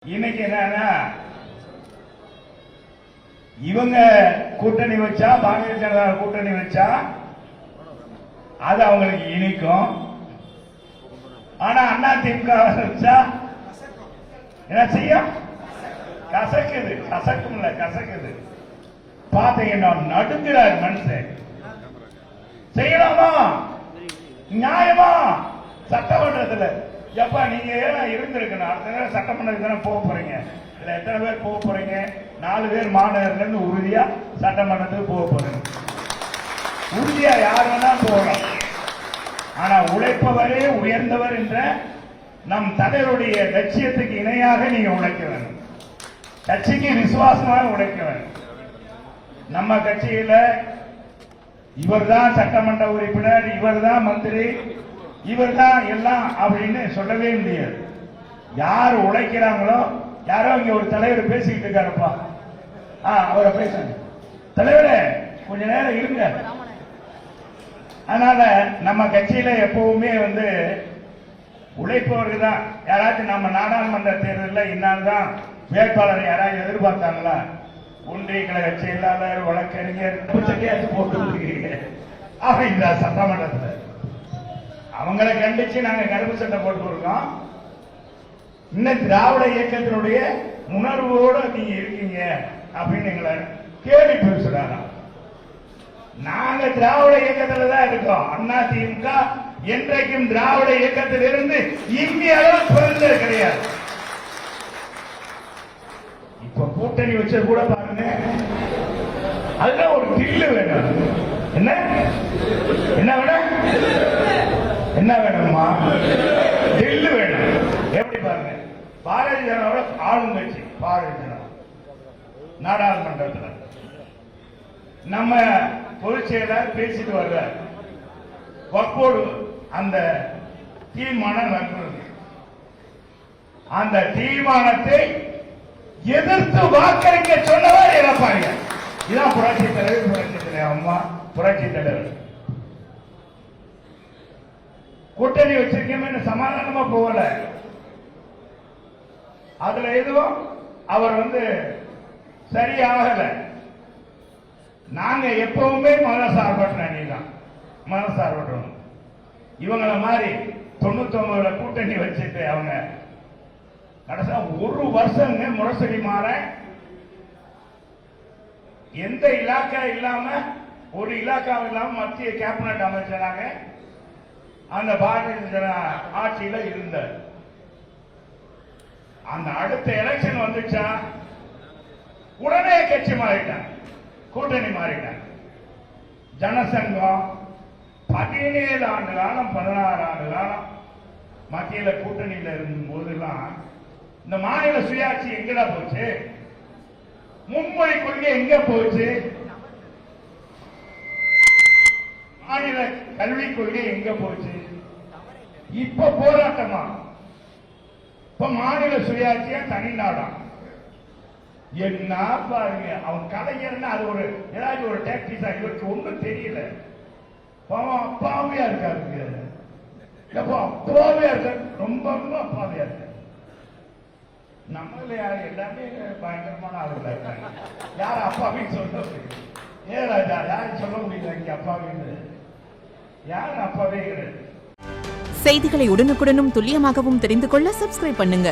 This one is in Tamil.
இன்னைக்கு என்னன்னா இவங்க கூட்டணி வச்சா பாரதிய ஜனதா கூட்டணி வச்சா அது அவங்களுக்கு இனிக்கும். ஆனா அதிமுக வச்சா என்ன செய்யும்? கசக்குது. கசக்கும் இல்ல, கசக்குது. பாத்தீங்கன்னா நடுங்கிறார் மனுஷன். செய்யலாமா? நியாயமா? சட்டமன்றத்தில் எப்பா நீங்க ஏன் இருந்திருக்கணும்? அடுத்த நேரம் சட்டமன்றத்துக்கு தானே போக போறீங்க. இதுல எத்தனை பேர் போக போறீங்க? 4 பேர் மாநகர்ல இருந்து உறுதியா சட்டமன்றத்துக்கு போக போறீங்க. உறுதியா யார் வேணா போகலாம். ஆனா உழைப்பவரே உயர்ந்தவர் என்ற நம் தலைவருடைய லட்சியத்துக்கு இணையாக நீங்க உழைக்க வேண்டும். கட்சிக்கு விசுவாசமாக உழைக்க வேண்டும். நம்ம கட்சியில இவர்தான் சட்டமன்ற உறுப்பினர், இவர்தான் மந்திரி, இவர்தான் எல்லாம் அப்படின்னு சொல்லவே முடியாது. யார் உழைக்கிறாங்களோ, யாரோ இங்க ஒரு தலைவர் பேசிக்கிட்டு இருக்காருப்பா, அவரை பேசுங்க. தலைவரே கொஞ்ச நேரம் இருங்க. அதனால நம்ம கட்சியில எப்பவுமே உழைப்பவர்கள் தான். யாராச்சும் நம்ம நாடாளுமன்ற தேர்தலில் இன்னால்தான் வேட்பாளர் யாராவது எதிர்பார்த்தாங்களா? ஒன்றிய கழக செயலாளர், வழக்கறிஞர் போட்டு அப்படின்ற சட்டமன்றத்தில் அவங்களை கண்டிச்சு நாங்க கருப்பு சட்டை போட்டுருக்கோம். இன்னும் திராவிட இயக்கத்தினுடைய உணர்வோடு நீங்க இருக்கீங்க அப்படின்னு எங்களை கேள்வி பேசுறாங்க. நாங்க திராவிட இயக்கத்தில் தான் இருக்கோம். அதிமுக என்றைக்கும் திராவிட இயக்கத்தில் இருந்து இந்திய அளவு பிறந்தது கிடையாது. இப்ப கூட்டணி வச்சது கூட பாருங்க, அதுல ஒரு தில்லு வேணும். என்ன என்ன வேணும்? என்ன வேணுமா? தில்லு வேணும். எப்படி பாருங்க, பாரதிய ஜனதாவோட ஆளுங்கட்சி பாரதிய ஜனதா நாடாளுமன்றத்தில் நம்ம பொதுச் செயலாளர் பேசிட்டு வர்றார். வக்போடு அந்த தீர்மானம் வருகிறது. அந்த தீர்மானத்தை எதிர்த்து வாக்களிக்க சொன்னவர் எடப்பாடி. இதான் புரட்சி தலைவர், புரட்சி தலைவர் அம்மா, புரட்சி தலைவர். கூட்டணி வச்சிருக்கேன் சமாதானமா போகல. அதுல எதுவும் அவர் சரியாகல. நாங்க எப்பவுமே மதசார்பற்ற அணிதான், மதசார்பற்றோம். இவங்கள மாதிரி 99 கூட்டணி வச்சுட்டு அவங்க கடைசியா ஒரு வருஷம் முரசொலி மாற எந்த இலாக்கா இல்லாம, ஒரு இலாக்கா இல்லாம மத்திய கேபினட் அமைச்சராக அந்த பாரதிய ஜனதா ஆட்சியில இருந்தார். அந்த அடுத்த எலெக்ஷன் வந்துச்சா உடனே கட்சி மாறிட்டாங்க, கூட்டணி மாறிட்டாங்க. ஜனசங்கம் 17 ஆண்டு காலம் 16 ஆண்டு காலம் மத்தியில கூட்டணியில இருக்கும் போதெல்லாம் இந்த மாநில சுயாட்சி எங்கடா போச்சு? மும்மொழி கொள்கை எங்க போச்சு? மாநில கல்விக் கொள்கை எங்க போச்சு? இப்ப போராட்டமா? இப்ப மாநில சுயாட்சியா தனிநாடா? என்ன பாருங்க, அவன் கலைஞர்னா அது ஒரு ஏதாச்சும் ஒரு டாக்டிஸா? இவருக்கு ஒன்றும் தெரியல. அப்பாவியா இருக்காரு. எப்போ அப்பாவியா இருக்காரு, ரொம்ப ரொம்ப அப்பாவியா இருக்காரு. நம்மள எல்லாமே பயங்கரமான ஆளுங்களா இருக்காங்க. யார் அப்பாவின்னு சொல்ல? ஏராஜா யாரும் சொல்ல முடியல இங்க அப்பாவின்னு. யார் அப்பாவே கிடையாது. செய்திகளை உடனுக்குடனும் துல்லியமாகவும் தெரிந்து கொள்ள சப்ஸ்கிரைப் பண்ணுங்க.